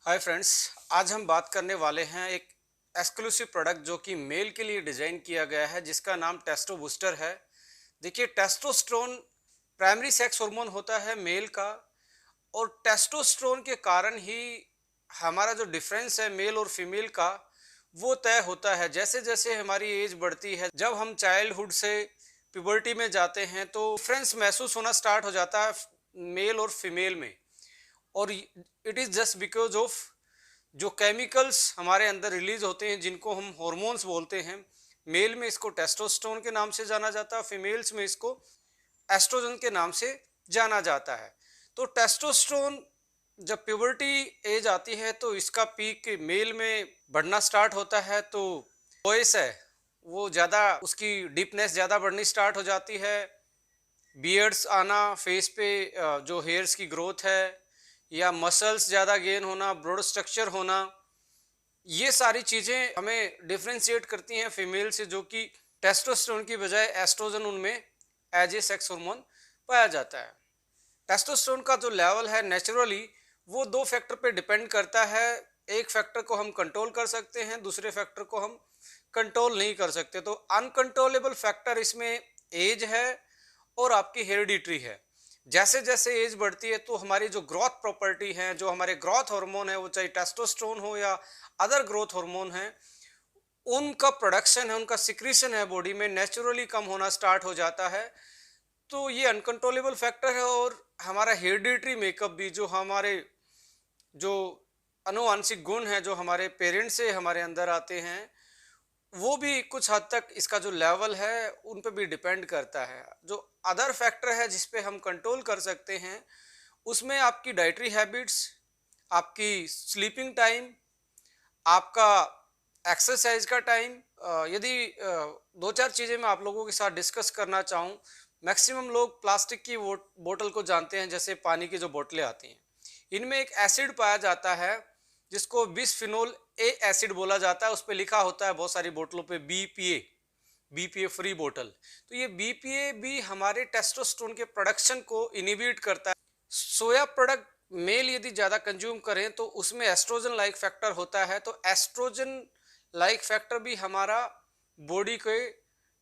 Hi friends. आज हम बात करने वाले हैं एक एक्सक्लूसिव प्रोडक्ट जो कि मेल के लिए डिज़ाइन किया गया है, जिसका नाम टेस्टो बूस्टर है। देखिए, टेस्टोस्टेरोन प्राइमरी सेक्स हार्मोन होता है मेल का, और टेस्टोस्टेरोन के कारण ही हमारा जो डिफरेंस है मेल और फीमेल का वो तय होता है। जैसे जैसे हमारी एज बढ़ती है, जब हम चाइल्डहुड से प्यूबर्टी में जाते हैं, तो डिफरेंस महसूस होना स्टार्ट हो जाता है मेल और फीमेल में। और it is just because of जो केमिकल्स हमारे अंदर रिलीज होते हैं, जिनको हम हॉर्मोन्स बोलते हैं। मेल में इसको टेस्टोस्टेरोन के नाम से जाना जाता है, फीमेल्स में इसको एस्ट्रोजन के नाम से जाना जाता है। तो टेस्टोस्टेरोन जब प्यूबर्टी एज आती है तो इसका पीक मेल में बढ़ना स्टार्ट होता है। तो वॉइस है वो ज़्यादा, उसकी डीपनेस ज़्यादा बढ़नी स्टार्ट हो जाती है। बियर्ड्स आना फेस पे, जो हेयर्स की ग्रोथ है, या मसल्स ज़्यादा गेन होना, ब्रॉड स्ट्रक्चर होना, ये सारी चीज़ें हमें डिफ्रेंशिएट करती हैं फीमेल से, जो कि टेस्टोस्टेरोन की बजाय एस्ट्रोजन उनमें एज ए सेक्स हार्मोन पाया जाता है। टेस्टोस्टेरोन का जो लेवल है नेचुरली वो दो फैक्टर पे डिपेंड करता है। एक फैक्टर को हम कंट्रोल कर सकते हैं, दूसरे फैक्टर को हम कंट्रोल नहीं कर सकते। तो अनकंट्रोलेबल फैक्टर इसमें एज है और आपकी हेरिडिटरी है। जैसे जैसे एज बढ़ती है तो हमारी जो ग्रोथ प्रॉपर्टी है, जो हमारे ग्रोथ हार्मोन है, वो चाहे टेस्टोस्टेरोन हो या अदर ग्रोथ हार्मोन है, उनका प्रोडक्शन है, उनका सिक्रीशन है बॉडी में, नेचुरली कम होना स्टार्ट हो जाता है। तो ये अनकंट्रोलेबल फैक्टर है। और हमारा हेरिडिटरी मेकअप भी, जो हमारे जो अनुवांशिक गुण है जो हमारे पेरेंट्स से हमारे अंदर आते हैं, वो भी कुछ हद तक इसका जो लेवल है उन पे भी डिपेंड करता है। जो अदर फैक्टर है जिस पे हम कंट्रोल कर सकते हैं, उसमें आपकी डाइटरी हैबिट्स, आपकी स्लीपिंग टाइम, आपका एक्सरसाइज का टाइम। यदि दो चार चीज़ें मैं आप लोगों के साथ डिस्कस करना चाहूँ। मैक्सिमम लोग प्लास्टिक की बोतल को जानते हैं, जैसे पानी की जो बोतलें आती हैं, इनमें एक एसिड पाया जाता है जिसको बिस्फिनोल ए एसिड बोला जाता है। उस पर लिखा होता है बहुत सारी बोतलों पे बीपीए, बीपीए फ्री बोतल। तो ये बीपीए भी हमारे टेस्टोस्टेरोन के प्रोडक्शन को इनिबिट करता है। सोया प्रोडक्ट मेल यदि ज़्यादा कंज्यूम करें तो उसमें एस्ट्रोजन लाइक फैक्टर होता है। तो एस्ट्रोजन लाइक फैक्टर भी हमारा बॉडी के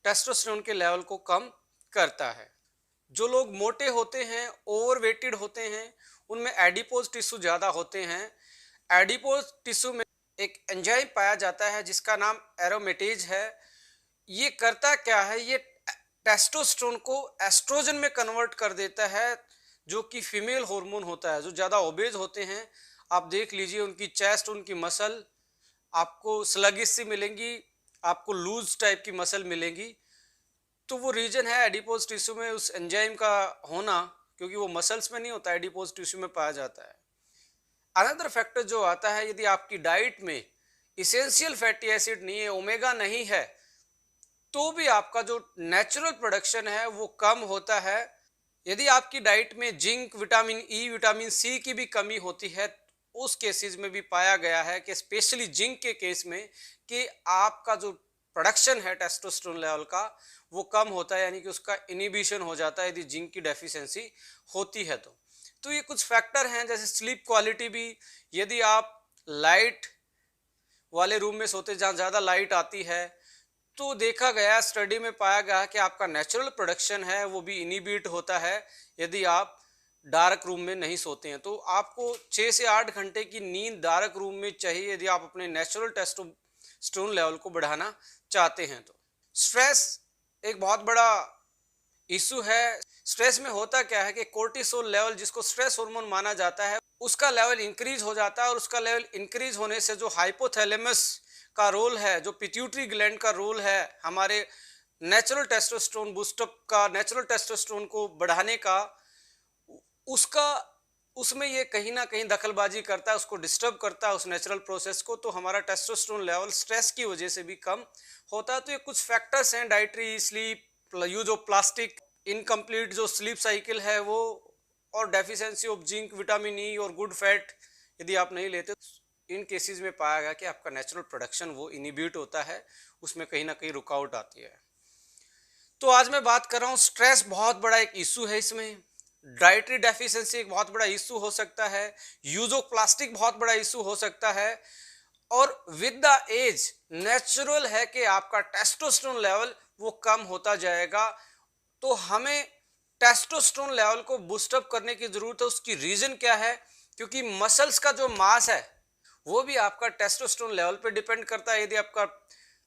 टेस्टोस्टेरोन के लेवल को कम करता है। जो लोग मोटे होते हैं, ओवरवेटेड होते हैं, उनमें एडिपोज टिश्यू ज़्यादा होते हैं। एडिपोज टिश्यू में एक एंजाइम पाया जाता है जिसका नाम एरोमेटेज है। ये करता क्या है, ये टेस्टोस्टेरोन को एस्ट्रोजन में कन्वर्ट कर देता है, जो कि फीमेल हार्मोन होता है। जो ज़्यादा ओबेज होते हैं, आप देख लीजिए उनकी चेस्ट, उनकी मसल आपको स्लगिश सी मिलेंगी, आपको लूज टाइप की मसल मिलेंगी। तो वो रीजन है एडिपोज टिश्यू में उस एंजाइम का होना, क्योंकि वो मसल्स में नहीं होता, एडिपोज टिश्यू में पाया जाता है। अनदर फैक्टर जो आता है, यदि आपकी डाइट में इसेंशियल फैटी एसिड नहीं है, ओमेगा नहीं है, तो भी आपका जो नेचुरल प्रोडक्शन है वो कम होता है। यदि आपकी डाइट में zinc, vitamin E, vitamin C की भी कमी होती है, उस केसेस में भी पाया गया है कि स्पेशली जिंक के केस में, कि आपका जो प्रोडक्शन है टेस्टोस्टेरोन लेवल का वो कम होता है, यानी कि उसका इनिबिशन हो जाता है यदि जिंक की डेफिशिएंसी होती है। तो ये कुछ फैक्टर हैं। जैसे स्लीप क्वालिटी भी, यदि आप लाइट वाले रूम में सोते जहाँ ज़्यादा लाइट आती है, तो देखा गया, स्टडी में पाया गया कि आपका नेचुरल प्रोडक्शन है वो भी इनिबिट होता है यदि आप डार्क रूम में नहीं सोते हैं। तो आपको 6 से 8 घंटे की नींद डार्क रूम में चाहिए यदि आप अपने नेचुरल टेस्टोस्टेरोन लेवल को बढ़ाना चाहते हैं। तो स्ट्रेस एक बहुत बड़ा इशू है। स्ट्रेस में होता क्या है कि कोर्टिसोल लेवल, जिसको स्ट्रेस हार्मोन माना जाता है, उसका लेवल इंक्रीज हो जाता है। और उसका लेवल इंक्रीज होने से जो हाइपोथैलेमस का रोल है, जो पिट्यूटरी ग्लैंड का रोल है हमारे नेचुरल टेस्टोस्टेरोन बूस्टअप का, नेचुरल टेस्टोस्टेरोन को बढ़ाने का, उसका उसमें ये कहीं ना कहीं दखलबाजी करता है, उसको डिस्टर्ब करता है उस नेचुरल प्रोसेस को। तो हमारा टेस्टोस्टेरोन लेवल स्ट्रेस की वजह से भी कम होता है। तो ये कुछ फैक्टर्स हैं, dietary, sleep, use of plastic, incomplete जो स्लीप साइकिल है वो, और डेफिशिएंसी ऑफ जिंक, विटामिन ई और गुड फैट यदि आप नहीं लेते, इन केसेस में पाया गया कि आपका नेचुरल प्रोडक्शन वो इनिबिट होता है, उसमें कहीं ना कहीं रुकावट आती है। तो आज मैं बात कर रहा हूँ, स्ट्रेस बहुत बड़ा एक इशू है इसमें। डाइटरी डेफिशिएंसी एक बहुत बड़ा इशू हो सकता है, यूज ऑफ प्लास्टिक बहुत बड़ा इशू हो सकता है। और विद द एज नेचुरल है कि आपका टेस्टोस्टेरोन लेवल वो कम होता जाएगा। तो हमें टेस्टोस्टेरोन लेवल को बूस्टअप करने की जरूरत है। उसकी रीजन क्या है? क्योंकि मसल्स का जो मास है वो भी आपका टेस्टोस्टेरोन लेवल पे डिपेंड करता है। यदि आपका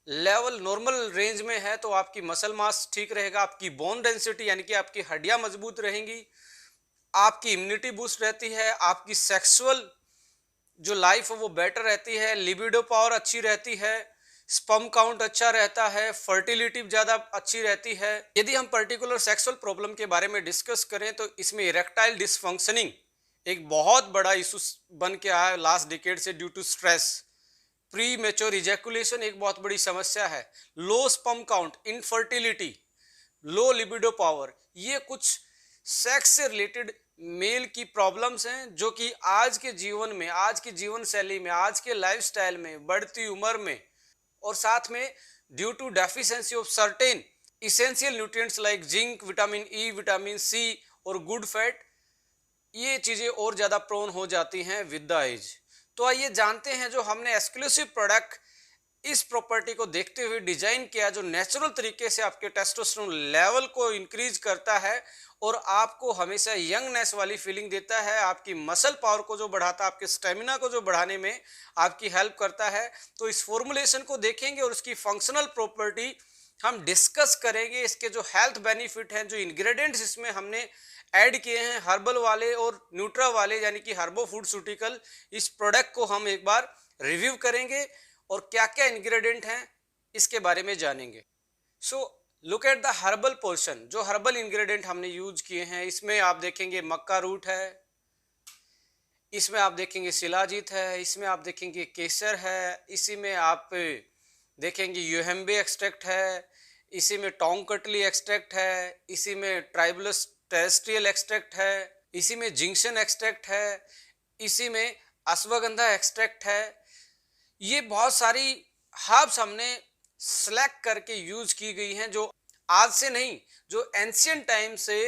लेवल नॉर्मल रेंज में है तो आपकी मसल मास ठीक रहेगा, आपकी बोन डेंसिटी यानी कि आपकी हड्डियां मजबूत रहेंगी, आपकी इम्यूनिटी बूस्ट रहती है, आपकी सेक्सुअल जो लाइफ है वो बेटर रहती है, लिबिडो पावर अच्छी रहती है, स्पर्म काउंट अच्छा रहता है, फर्टिलिटी ज़्यादा अच्छी रहती है। यदि हम पर्टिकुलर सेक्सुअल प्रॉब्लम के बारे में डिस्कस करें तो इसमें इरेक्टाइल डिसफंक्शनिंग एक बहुत बड़ा इशू बन के आया है लास्ट डिकेड से, due to stress. Premature ejaculation एक बहुत बड़ी समस्या है, low sperm count, infertility, low libido power, ये कुछ सेक्स से रिलेटेड मेल की प्रॉब्लम्स हैं जो कि आज के जीवन में, आज की जीवन शैली में, आज के लाइफस्टाइल में, बढ़ती उम्र में, और साथ में due to deficiency of certain essential nutrients like zinc, vitamin E, vitamin C और गुड फैट, ये चीजें और ज्यादा प्रोन हो जाती हैं विद द एज। तो आइए जानते हैं जो हमने एक्सक्लूसिव प्रोडक्ट इस प्रॉपर्टी को देखते हुए डिजाइन किया जो नेचुरल तरीके से आपके टेस्टोस्टेरोन लेवल को इंक्रीज करता है और आपको हमेशा यंगनेस वाली फीलिंग देता है, आपकी मसल पावर को जो बढ़ाता है, आपके स्टेमिना को जो बढ़ाने में आपकी हेल्प करता है। तो इस फॉर्मुलेशन को देखेंगे और उसकी फंक्शनल प्रॉपर्टी हम डिस्कस करेंगे। इसके जो हेल्थ बेनिफिट हैं, जो इंग्रेडिएंट्स इसमें हमने ऐड किए हैं हर्बल वाले और न्यूट्रा वाले यानी कि हर्बो फूडस्यूटिकल, इस प्रोडक्ट को हम एक बार रिव्यू करेंगे और क्या क्या इंग्रेडिएंट हैं इसके बारे में जानेंगे। So look at the herbal portion. जो हर्बल इंग्रेडिएंट हमने यूज किए हैं इसमें आप देखेंगे मक्का रूट है, इसमें आप देखेंगे शिलाजीत है, इसमें आप देखेंगे केसर है, इसी में आप देखेंगे यूहेम्बे एक्सट्रैक्ट है, इसी में टोंग कटली एक्सट्रैक्ट है, इसी में ट्राइबलस टेरेस्ट्रियल एक्सट्रैक्ट है, इसी में जिंक्शन एक्सट्रैक्ट है, इसी में अश्वगंधा एक्सट्रैक्ट है। ये बहुत सारी हर्ब्स हमने सेलेक्ट करके यूज की गई हैं जो आज से नहीं, जो एंशियंट टाइम से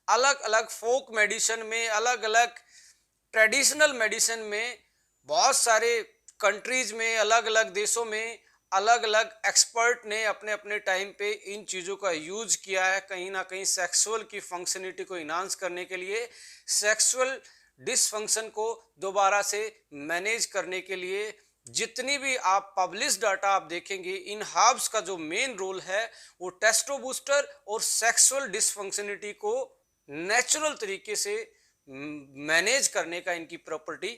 अलग अलग फोक मेडिसिन में, अलग अलग ट्रेडिशनल मेडिसिन में, बहुत सारे कंट्रीज में, अलग अलग देशों में अलग अलग एक्सपर्ट ने अपने अपने टाइम पे इन चीज़ों का यूज किया है, कहीं ना कहीं सेक्सुअल की फंक्शनिटी को इन्हांस करने के लिए, सेक्सुअल डिसफंक्शन को दोबारा से मैनेज करने के लिए। जितनी भी आप पब्लिश डाटा आप देखेंगे, इन हर्ब्स का जो मेन रोल है वो टेस्टो बूस्टर और सेक्सुअल डिसफंक्शनिटी को नेचुरल तरीके से मैनेज करने का इनकी प्रॉपर्टी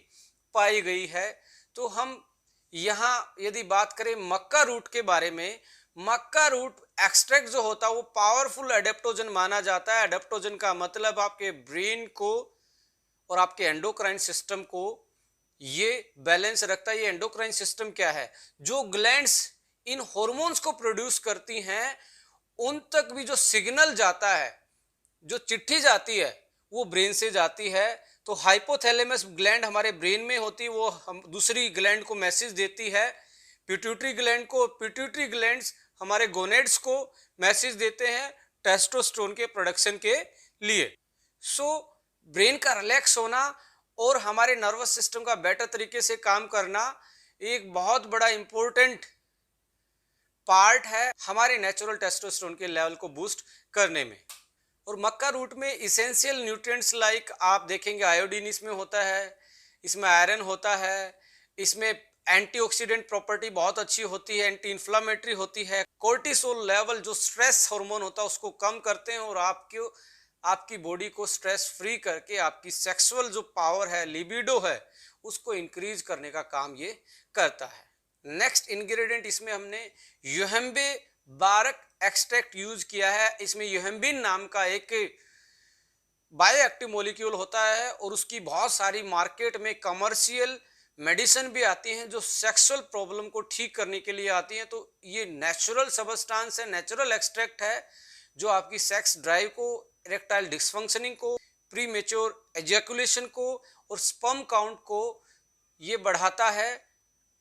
पाई गई है। तो हम यहाँ यदि बात करें मक्का रूट के बारे में, मक्का रूट एक्सट्रैक्ट जो होता है वो पावरफुल एडेप्टोजन माना जाता है। एडेप्टोजन का मतलब आपके ब्रेन को और आपके एंडोक्राइन सिस्टम को ये बैलेंस रखता है। ये एंडोक्राइन सिस्टम क्या है? जो ग्लैंड्स इन हॉर्मोन्स को प्रोड्यूस करती हैं उन तक भी जो सिग्नल जाता है, जो चिट्ठी जाती है वो ब्रेन से जाती है। तो हाइपोथैलेमस ग्लैंड हमारे ब्रेन में होती है, वो हम दूसरी ग्लैंड को मैसेज देती है पिट्यूटरी ग्लैंड को, पिट्यूटरी ग्लैंड्स हमारे गोनेड्स को मैसेज देते हैं टेस्टोस्टेरोन के प्रोडक्शन के लिए। सो ब्रेन का रिलैक्स होना और हमारे नर्वस सिस्टम का बेटर तरीके से काम करना एक बहुत बड़ा इंपॉर्टेंट पार्ट है हमारे नेचुरल टेस्टोस्टेरोन के लेवल को बूस्ट करने में। और मक्का रूट में इसेंशियल न्यूट्रिएंट्स लाइक आप देखेंगे आयोडीन इसमें होता है, इसमें आयरन होता है, इसमें एंटीऑक्सीडेंट प्रॉपर्टी बहुत अच्छी होती है, एंटी इन्फ्लामेटरी होती है, कोर्टिसोल लेवल जो स्ट्रेस हार्मोन होता है उसको कम करते हैं और आपकी बॉडी को स्ट्रेस फ्री करके आपकी सेक्सुअल जो पावर है, लिबिडो है, उसको इंक्रीज करने का काम ये करता है। नेक्स्ट इंग्रेडिएंट इसमें हमने यूहेम्बे बारक एक्सट्रैक्ट यूज किया है। इसमें यूहेम्बिन नाम का एक बायोएक्टिव मॉलिक्यूल होता है और उसकी बहुत सारी मार्केट में कमर्शियल मेडिसिन भी आती हैं जो सेक्सुअल प्रॉब्लम को ठीक करने के लिए आती हैं। तो ये नेचुरल सबस्टांस है, नेचुरल एक्सट्रैक्ट है जो आपकी सेक्स ड्राइव को, इरेक्टाइल डिसफंक्शनिंग को, प्री मेच्योर एजैकुलेशन को और स्पर्म काउंट को ये बढ़ाता है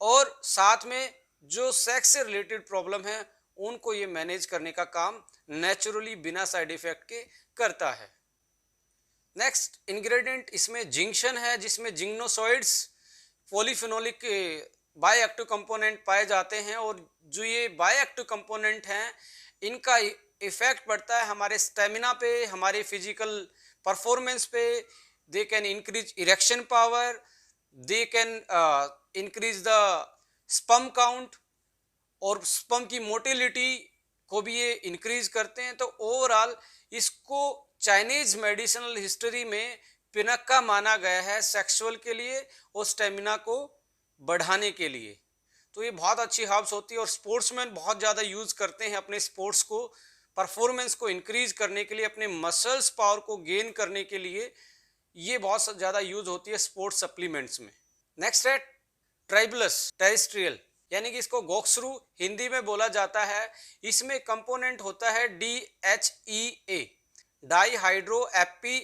और साथ में जो सेक्स से रिलेटेड प्रॉब्लम है उनको ये मैनेज करने का काम नेचुरली बिना साइड इफेक्ट के करता है। नेक्स्ट इंग्रेडिएंट इसमें जिंक्शन है, जिसमें जिग्नोसॉइड्स पॉलीफिनोलिक बायोएक्टिव कंपोनेंट पाए जाते हैं। और जो ये बायोएक्टिव कंपोनेंट हैं, इनका इफेक्ट पड़ता है हमारे स्टेमिना पे, हमारे फिजिकल परफॉर्मेंस पे। They can increase erection power, they can increase the sperm count, और स्पर्म की मोटिलिटी को भी ये इंक्रीज करते हैं। तो ओवरऑल इसको चाइनीज मेडिसिनल हिस्ट्री में पिनक्का माना गया है सेक्सुअल के लिए और स्टेमिना को बढ़ाने के लिए। तो ये बहुत अच्छी हर्ब्स होती है और स्पोर्ट्समैन बहुत ज़्यादा यूज़ करते हैं अपने स्पोर्ट्स को, परफॉर्मेंस को इंक्रीज करने के लिए, अपने मसल्स पावर को गेन करने के लिए ये बहुत ज़्यादा यूज होती है स्पोर्ट्स सप्लीमेंट्स में। नेक्स्ट है ट्राइबलस टेरिस्ट्रियल, यानी कि इसको गोक्सरू हिंदी में बोला जाता है। इसमें कंपोनेंट होता है DHEA, die hydro AP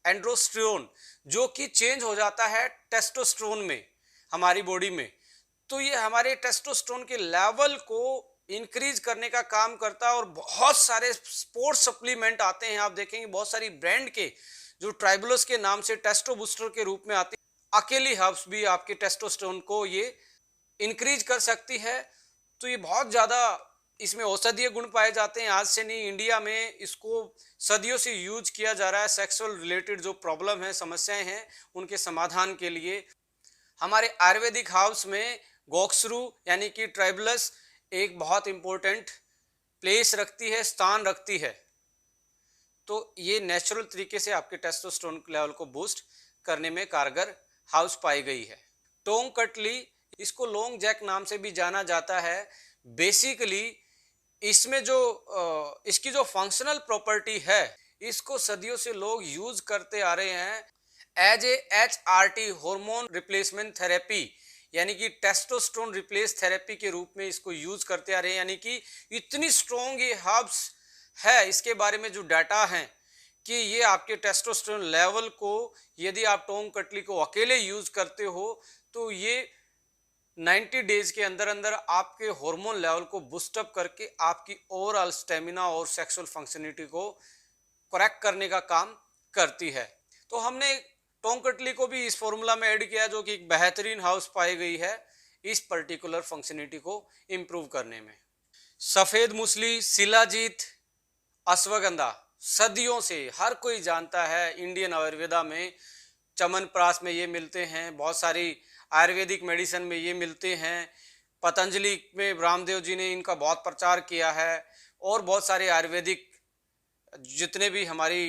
androsterone, जो कि चेंज हो जाता है टेस्टोस्टेरोन में हमारी बॉडी में। तो ये हमारे टेस्टोस्टेरोन के लेवल को इंक्रीज करने का काम करता है। और बहुत सारे स्पोर्ट्स सप्लीमेंट आते हैं, आप देखेंगे बहुत सारी ब्रांड के जो ट्राइबलस के नाम से टेस्टो बूस्टर के रूप में आती है। अकेली हर्ब्स भी आपके टेस्टोस्टेरोन को ये इंक्रीज कर सकती है। तो ये बहुत ज़्यादा इसमें औषधीय गुण पाए जाते हैं। आज से नहीं, इंडिया में इसको सदियों से यूज किया जा रहा है सेक्सुअल रिलेटेड जो प्रॉब्लम है, समस्याएं हैं, उनके समाधान के लिए। हमारे आयुर्वेदिक हर्ब्स में गोक्सरू यानी कि ट्राइबलस एक बहुत इंपॉर्टेंट प्लेस रखती है, स्थान रखती है। तो ये नेचुरल तरीके से आपके टेस्टोस्टेरोन लेवल को बूस्ट करने में कारगर हाउस पाई गई है। टोंग कटली, इसको लोंग जैक नाम से भी जाना जाता है। बेसिकली इसमें जो इसकी जो फंक्शनल प्रॉपर्टी है, इसको सदियों से लोग यूज करते आ रहे हैं as a HRT hormone replacement therapy, यानी कि टेस्टोस्टेरोन रिप्लेस थेरेपी के रूप में इसको यूज करते आ रहे हैं। यानी कि इतनी स्ट्रॉन्ग ये हर्ब्स है, इसके बारे में जो डाटा है कि ये आपके टेस्टोस्टेरोन लेवल को, यदि आप टोंग कटली को अकेले यूज करते हो तो ये 90 डेज के अंदर अंदर आपके हार्मोन लेवल को बूस्टअप करके आपकी ओवरऑल स्टेमिना और सेक्सुअल फंक्शनिटी को करेक्ट करने का काम करती है। तो हमने टोंग कटली को भी इस फॉर्मूला में ऐड किया, जो कि एक बेहतरीन हाउस पाई गई है इस पर्टिकुलर फंक्शनिटी को इम्प्रूव करने में। सफेद मूसली, शिलाजीत, अश्वगंधा सदियों से हर कोई जानता है। इंडियन आयुर्वेदा में चमनप्राश में ये मिलते हैं, बहुत सारी आयुर्वेदिक मेडिसिन में ये मिलते हैं। पतंजलि में रामदेव जी ने इनका बहुत प्रचार किया है। और बहुत सारे आयुर्वेदिक जितने भी हमारी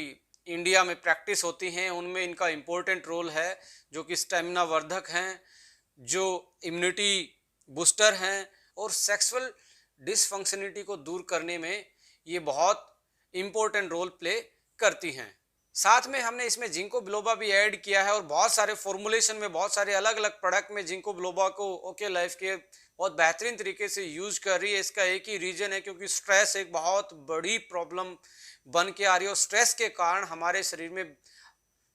इंडिया में प्रैक्टिस होती हैं उनमें इनका इम्पोर्टेंट रोल है, जो कि स्टेमिना वर्धक हैं, जो इम्यूनिटी बूस्टर हैं और सेक्सुअल डिसफंक्शनिटी को दूर करने में ये बहुत इम्पोर्टेंट रोल प्ले करती हैं। साथ में हमने इसमें जिंको बिलोबा भी ऐड किया है और बहुत सारे फॉर्मुलेशन में, बहुत सारे अलग अलग प्रोडक्ट में जिंको बिलोबा को ओके लाइफ के बहुत बेहतरीन तरीके से यूज कर रही है। इसका एक ही रीजन है, क्योंकि स्ट्रेस एक बहुत बड़ी प्रॉब्लम बन के आ रही है और स्ट्रेस के कारण हमारे शरीर में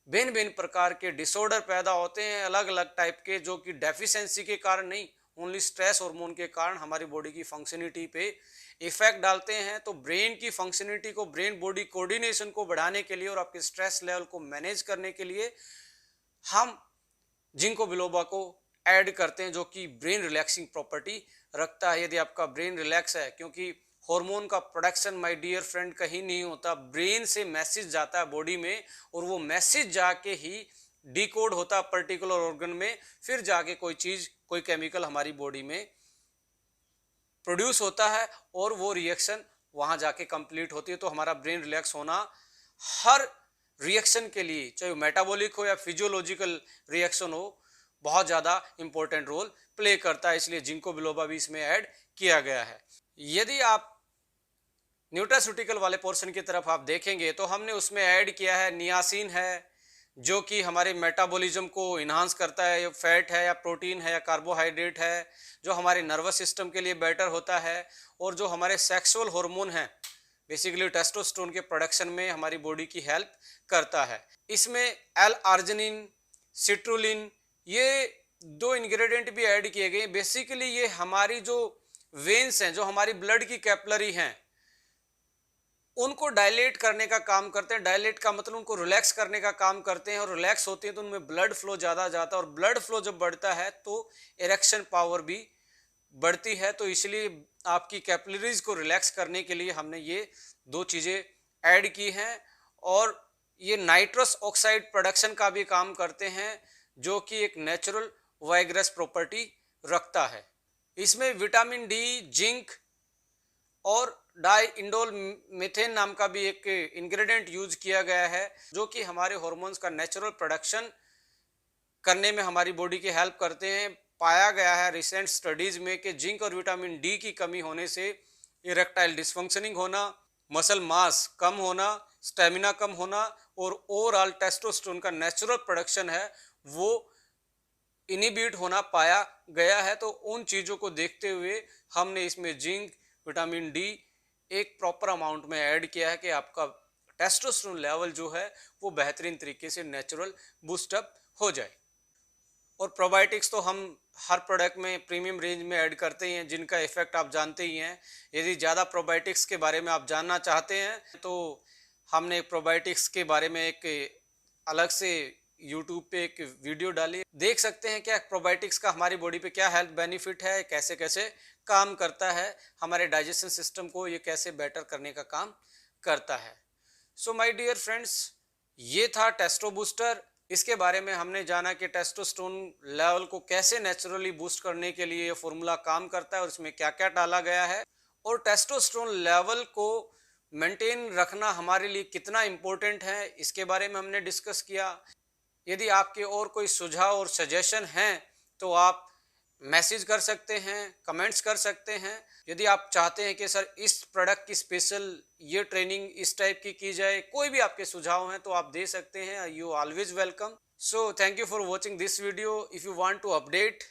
भिन्न भिन्न प्रकार के डिसऑर्डर पैदा होते हैं, अलग अलग टाइप के, जो कि डेफिशिएंसी के कारण नहीं, ओनली स्ट्रेस हार्मोन के कारण हमारी बॉडी की फंक्शनिटी पे इफेक्ट डालते हैं। तो ब्रेन की फंक्शनिटी को, ब्रेन बॉडी कोऑर्डिनेशन को बढ़ाने के लिए और आपके स्ट्रेस लेवल को मैनेज करने के लिए हम जिंको बिलोबा को ऐड करते हैं, जो कि ब्रेन रिलैक्सिंग प्रॉपर्टी रखता है। यदि आपका ब्रेन रिलैक्स है, क्योंकि हार्मोन का प्रोडक्शन माय डियर फ्रेंड कहीं नहीं होता, ब्रेन से मैसेज जाता है बॉडी में और वो मैसेज जाके ही डिकोड होता है पर्टिकुलर ऑर्गन में, फिर जाके कोई चीज, कोई केमिकल हमारी बॉडी में प्रोड्यूस होता है और वो रिएक्शन वहां जाके कंप्लीट होती है। तो हमारा ब्रेन रिलैक्स होना हर रिएक्शन के लिए, चाहे मेटाबॉलिक हो या फिजियोलॉजिकल रिएक्शन हो, बहुत ज़्यादा इंपॉर्टेंट रोल प्ले करता है। इसलिए जिंको बिलोबा भी इसमें ऐड किया गया है। यदि आप न्यूट्रास्यूटिकल वाले पोर्शन की तरफ आप देखेंगे तो हमने उसमें ऐड किया है नियासिन है, जो कि हमारे मेटाबॉलिज्म को इन्हांस करता है। फैट है या प्रोटीन है या कार्बोहाइड्रेट है, जो हमारे नर्वस सिस्टम के लिए बेटर होता है और जो हमारे सेक्सुअल हार्मोन हैं, बेसिकली टेस्टोस्टेरोन के प्रोडक्शन में हमारी बॉडी की हेल्प करता है। इसमें L-आर्जिनिन, सिट्रुलिन, ये 2 इंग्रेडिएंट भी ऐड किए गए। बेसिकली ये हमारी जो वेन्स हैं, जो हमारी ब्लड की कैपिलरी हैं, उनको डायलेट करने का काम करते हैं। डायलेट का मतलब उनको रिलैक्स करने का काम करते हैं, और रिलैक्स होती है तो उनमें ब्लड फ्लो ज़्यादा जाता है, और ब्लड फ्लो जब बढ़ता है तो इरेक्शन पावर भी बढ़ती है। तो इसलिए आपकी कैपिलरीज को रिलैक्स करने के लिए हमने ये दो चीज़ें ऐड की हैं। और ये नाइट्रस ऑक्साइड प्रोडक्शन का भी काम करते हैं, जो कि एक नेचुरल वाइग्रेस प्रॉपर्टी रखता है। इसमें विटामिन डी, जिंक और डाई इंडोल मीथेन नाम का भी एक इंग्रेडिएंट यूज किया गया है, जो कि हमारे हार्मोन्स का नेचुरल प्रोडक्शन करने में हमारी बॉडी की हेल्प करते हैं। पाया गया है रिसेंट स्टडीज में कि जिंक और विटामिन डी की कमी होने से इरेक्टाइल डिसफंक्शनिंग होना, मसल मास कम होना, स्टेमिना कम होना, और ओवरऑल टेस्टोस्टेरोन का नेचुरल प्रोडक्शन है वो इनिबिट होना पाया गया है। तो उन चीज़ों को देखते हुए हमने इसमें जिंक, विटामिन डी एक प्रॉपर अमाउंट में ऐड किया है कि आपका टेस्टोस्टेरोन लेवल जो है वो बेहतरीन तरीके से नेचुरल बूस्टअप हो जाए। और प्रोबायोटिक्स तो हम हर प्रोडक्ट में प्रीमियम रेंज में ऐड करते ही हैं, जिनका इफेक्ट आप जानते ही हैं। यदि ज़्यादा प्रोबायोटिक्स के बारे में आप जानना चाहते हैं तो हमने प्रोबायोटिक्स के बारे में एक अलग से यूट्यूब पे एक वीडियो डाली, देख सकते हैं क्या प्रोबायोटिक्स का हमारी बॉडी पे क्या हेल्थ बेनिफिट है, कैसे कैसे काम करता है, हमारे डाइजेशन सिस्टम को ये कैसे बेटर करने का काम करता है। सो माय डियर फ्रेंड्स, ये था टेस्टो बूस्टर। इसके बारे में हमने जाना कि टेस्टोस्टेरोन लेवल को कैसे नेचुरली बूस्ट करने के लिए ये फॉर्मूला काम करता है और इसमें क्या क्या डाला गया है, और टेस्टोस्टेरोन लेवल को मेंटेन रखना हमारे लिए कितना इम्पोर्टेंट है, इसके बारे में हमने डिस्कस किया। यदि आपके और कोई सुझाव और सजेशन हैं तो आप मैसेज कर सकते हैं, कमेंट्स कर सकते हैं। यदि आप चाहते हैं कि सर इस प्रोडक्ट की स्पेशल ये ट्रेनिंग इस टाइप की जाए, कोई भी आपके सुझाव हैं तो आप दे सकते हैं। You always welcome. So thank you for watching this video. If you want to update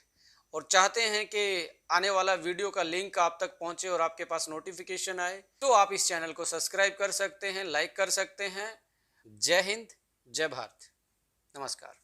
और चाहते हैं कि आने वाला वीडियो का लिंक आप तक पहुंचे और आपके पास नोटिफिकेशन आए, तो आप इस चैनल को सब्सक्राइब कर सकते हैं, लाइक कर सकते हैं। जय हिंद, जय भारत, नमस्कार।